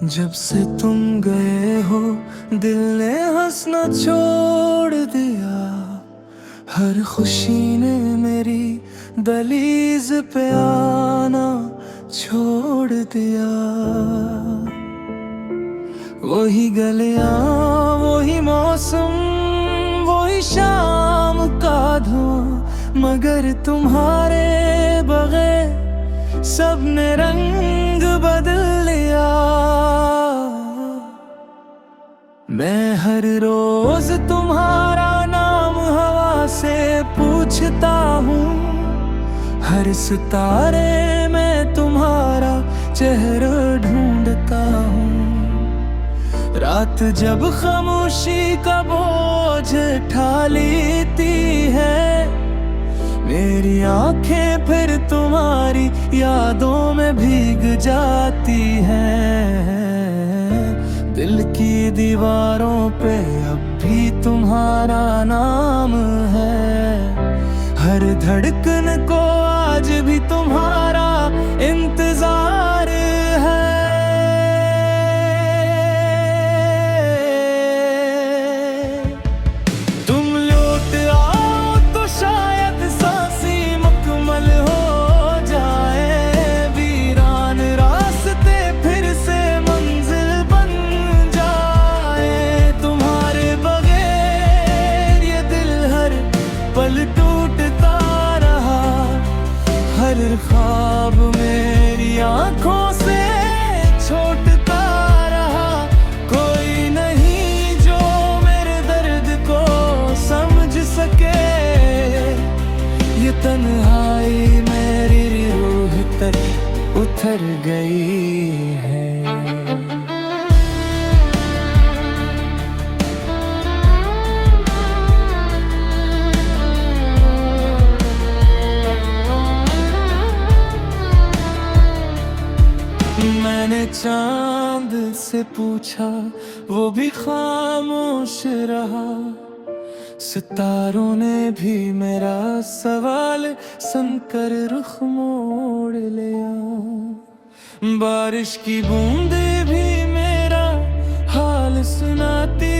जब से तुम गए हो दिल ने हंसना छोड़ दिया। हर खुशी ने मेरी दहलीज पे आना छोड़ दिया। वही गलियां, वही मौसम, वही शाम का धुआं, मगर तुम्हारे बगैर सबने रंग बदल लिया। मैं हर रोज तुम्हारा नाम हवा से पूछता हूँ, हर सितारे में तुम्हारा चेहरा ढूंढता हूँ। रात जब खामोशी का बोझ उठा लेती है, मेरी आंखें फिर तुम्हारी यादों में भीग जाती हैं। दिल की दीवारों पे अब भी तुम्हारा नाम है। हर धड़कन को आज भी तुम्हारा इंतजार है। तुम लौट आओ तो शायद सांसें मुकम्मल हो जाए। वीरान रास्ते फिर से मंजिल बन जाए। तुम्हारे बगैर ये दिल हर पल टूटता रहा। हर ख्वाब मेरी आंखों से छोटता रहा। कोई नहीं जो मेरे दर्द को समझ सके। ये तन्हाई मेरी रूह तक उतर गई है। मैंने चांद से पूछा, वो भी खामोश रहा। सितारों ने भी मेरा सवाल सुनकर रुख मोड़ लिया। बारिश की बूंदें भी मेरा हाल सुनाती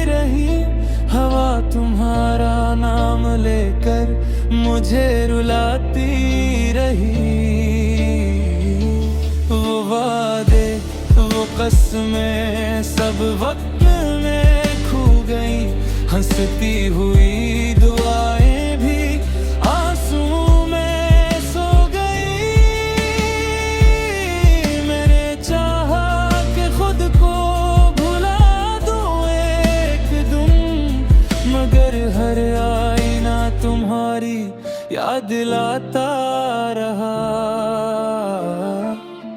रही। हवा तुम्हारा नाम लेकर मुझे रुलाती रही। वो वादे, वो कसमें सब वक्त में खो गई। हंसती हुई दुआएं भी आंसू में सो गई। मैंने चाहा कि खुद को भुला दूं एक दिन, मगर हर आईना तुम्हारी याद दिलाता रहा।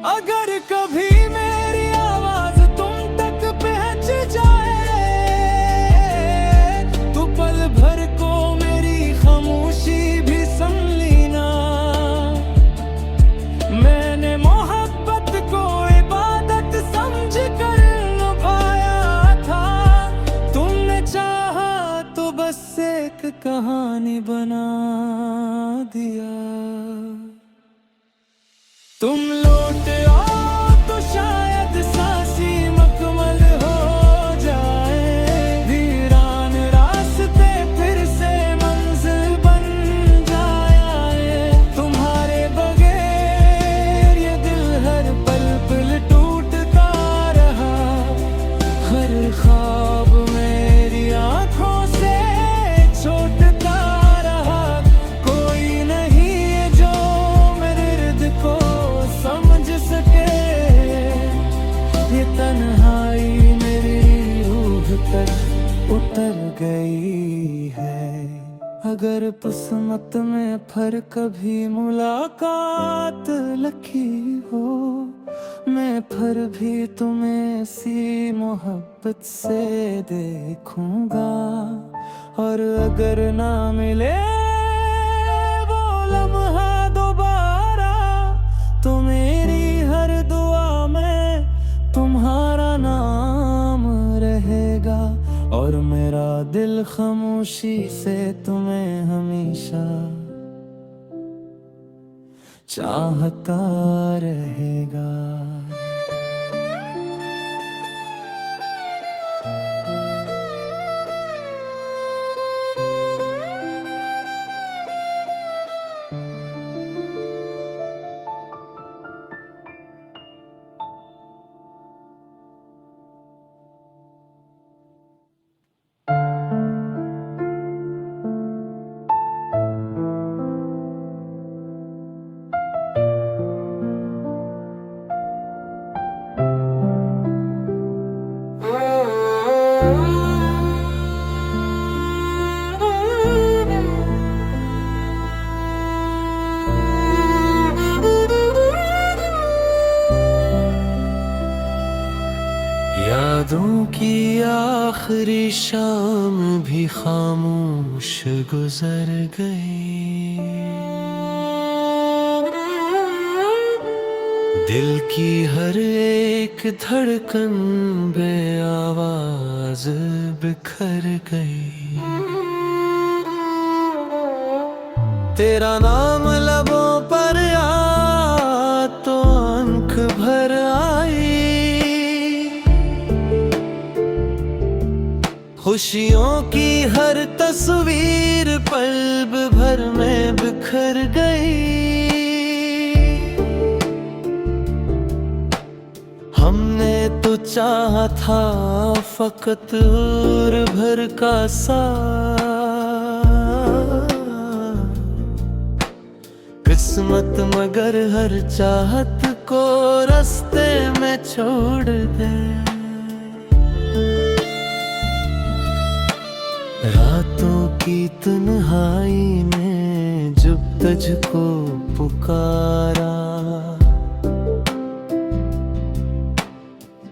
अगर कभी मेरी आवाज तुम तक पहुंच जाए, तो पल भर को मेरी खामोशी भी सुन लेना। मैंने मोहब्बत को इबादत समझ कर निभाया था। तुमने चाहा तो बस एक कहानी बना दिया। तुम लौट आओ तो शायद सांसें मुकम्मल हो जाए। वीरान रास्ते फिर से मंजिल बन जाए। तुम्हारे बगैर ये दिल हर पल पल टूटता रहा। हर ख्वाब मेरी आंखों से छोटता रहा। कोई नहीं जो मेरे दिल को समझ सके। ये तन्हाई मेरी रूह तक उतर गई है। अगर किस्मत में फिर कभी मुलाकात लिखी हो, मैं फिर भी तुम्हें ऐसी मोहब्बत से देखूंगा। और अगर ना मिले वो लम्हा दोबारा, तो मेरी हर दुआ में तुम्हारा नाम रहेगा। और मेरा दिल खामोशी से तुम्हें हमेशा चाहता रहेगा। यादों की आखिरी शाम भी खामोश गुजर गई। दिल की हर एक धड़कन बे आवाज बिखर गई। तेरा नाम लबों पर आ तो आंख भर आई। खुशियों की हर तस्वीर पल भर में बिखर गई। हमने तो चाहा था फकत उम्र भर का साथ, किस्मत मगर हर चाहत को रास्ते में छोड़ दे। रातों की तन्हाई में जब तुझको पुकारा,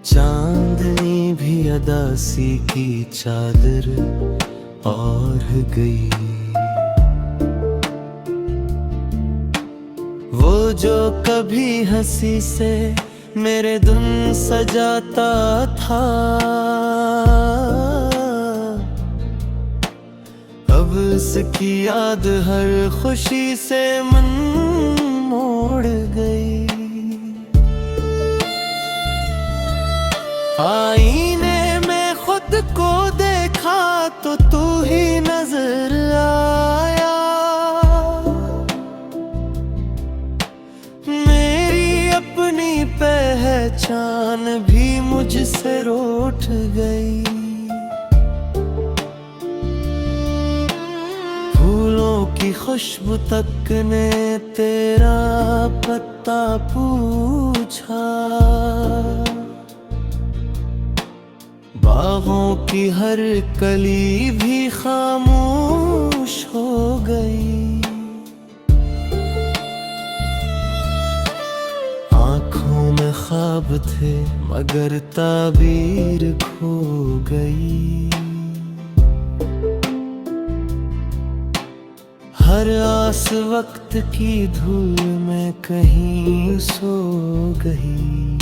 चांदनी भी अदासी की चादर ओढ़ गई। वो जो कभी हंसी से मेरे दिन सजाता था, अब उसकी याद हर खुशी से मन मोड़ गई। आईने में खुद को देखा तो तू ही नजर आया। मेरी अपनी पहचान भी मुझसे रूठ गई। फूलों की खुशबू तक ने तेरा पत्ता पूछा। बागों की हर कली भी खामोश हो गई। आँखों में ख्वाब थे मगर ताबीर खो गई। हर आस वक्त की धूल में कहीं सो गई।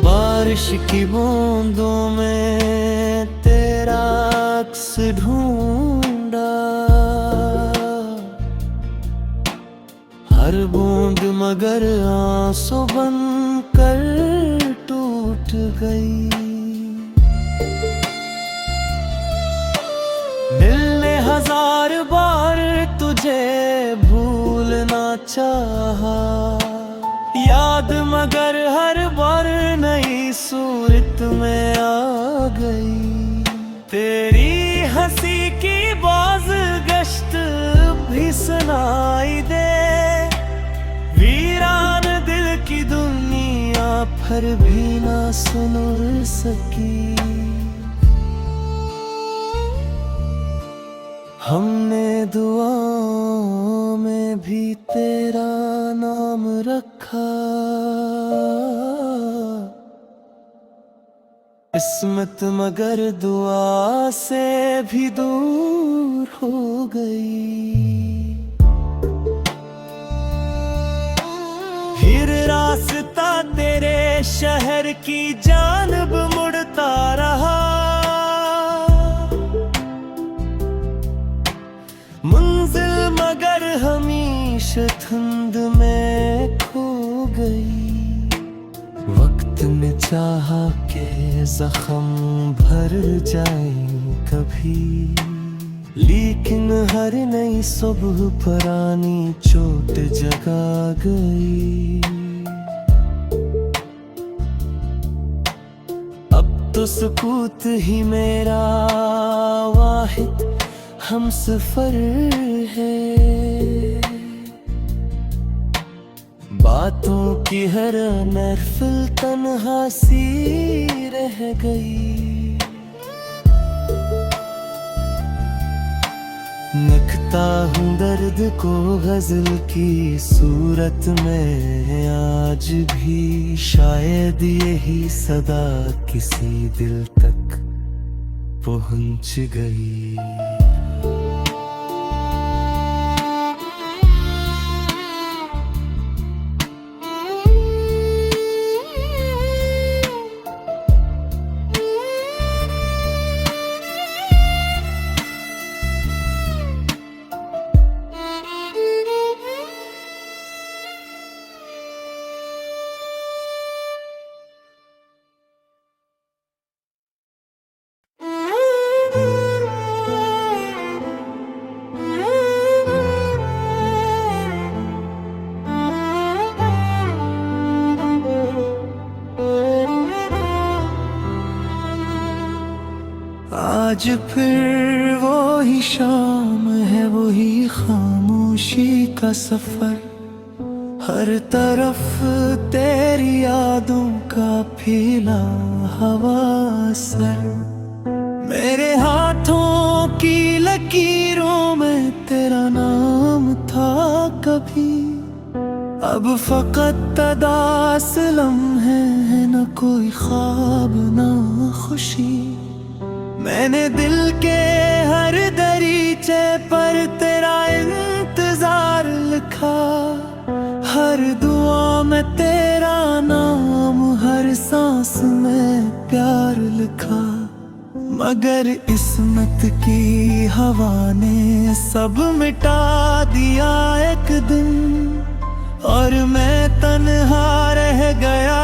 बारिश की बूंदों में तेरा अक्स ढूंढा। हर बूंद मगर आंसू बनकर टूट गई। दिल ने हजार बार तुझे भूलना चाहा, याद मगर हर बार नई सूरत में आ गई। तेरी हंसी की बाज़गश्त भी सुनाई दे। वीरान दिल की दुनिया फिर भी ना सुन सकी। हमने दुआओं में भी तेरा नाम रखा। किस्मत मगर दुआ से भी दूर हो गई। फिर रास्ता तेरे शहर की जानब मुड़ता रहा। मंजिल मगर हमेशा धुंध में खो गई। वक्त ने चाहा के जख्म भर जाए कभी, लेकिन हर नई सुबह पुरानी चोट जगा गई। अब तो सुकूत ही मेरा वाहिद हमसफर है। बातों की हर महफिल तन्हा सी रह गई। लिखता हूँ दर्द को गजल की सूरत में आज भी, शायद यही सदा किसी दिल तक पहुँच गई। आज फिर वो ही शाम है, वो ही खामोशी का सफर, हर तरफ तेरी यादों का फैला हवा असर। मेरे हाथों की लकीरों में तेरा नाम था कभी, अब फकत अदास लम्हे हैं, न कोई ख्वाब न खुशी। मैंने दिल के हर दरीचे पर तेरा इंतजार लिखा, हर दुआ में तेरा नाम, हर सांस में प्यार लिखा। मगर किस्मत की हवा ने सब मिटा दिया एक दिन, और मैं तन्हा रह गया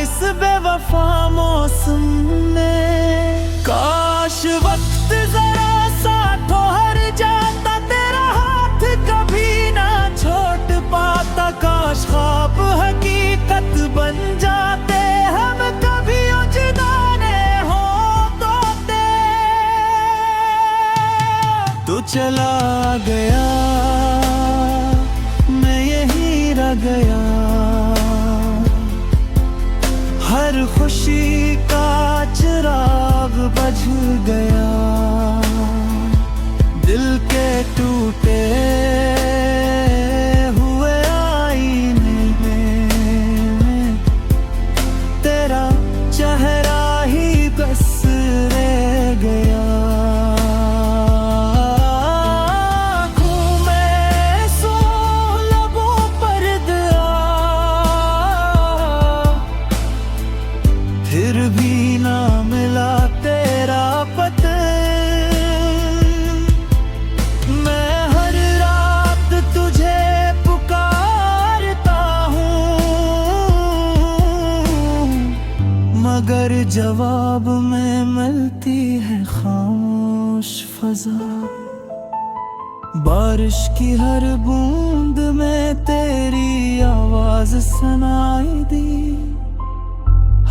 इस बेवफा मौसम में। काश वक्त जरा सा ठहर जाता, तेरा हाथ कभी ना छोड़ पाता। काश ख्वाब हकीकत बन जाते, हम कभी जुदाने होते। तू चला गया, मैं यहीं रह गया, हर खुशी का चिराग बुझ गया। दिल के टूटे हुए आईने में तेरा चेहरा ही बस रह गया। आँखों में सो लबों पर दया, फिर भी ना मिला तेरा पता। मैं हर रात तुझे पुकारता हूँ, मगर जवाब में मिलती है खामोश फजा। बारिश की हर बूंद में तेरी आवाज सुनाई दी,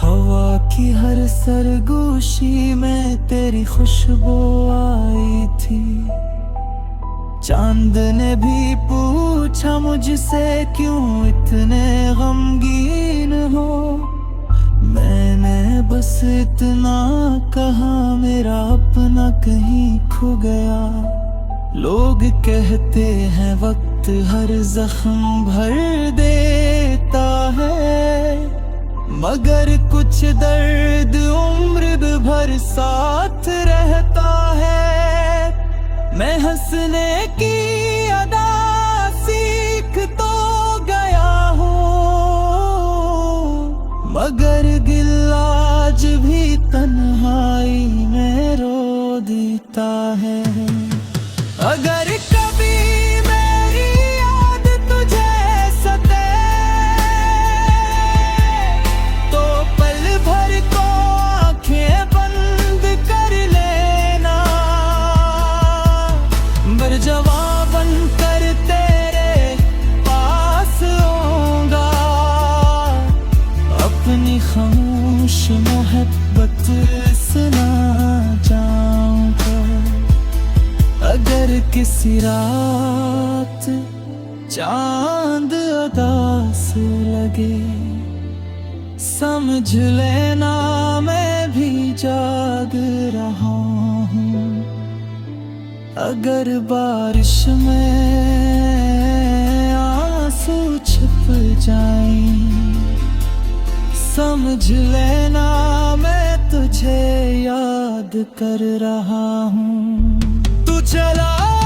हवा की हर सरगोशी में तेरी खुशबू आई थी। चांद ने भी पूछा मुझसे क्यों इतने गमगीन हो, मैंने बस इतना कहा मेरा अपना कहीं खो गया। लोग कहते हैं वक्त हर जख्म भर देता है, मगर कुछ दर्द उम्र भर साथ रहता है। मैं हंसने की अदा सीख तो गया हूँ, मगर दिल आज भी तन्हाई में रो देता है। अगर कभी मेरी याद तुझे सते, तो पल भर को आंखें बंद कर लेना। बरजवा बनकर तेरे पास आऊंगा, अपनी खामोश मोहब्बत सुना जाऊंगा। अगर किसी रात चांद उदास लगे, समझ लेना मैं भी जाग रहा हूँ। अगर बारिश में आंसू छिप जाएं, समझ लेना मैं तुझे याद कर रहा हूँ। तू चला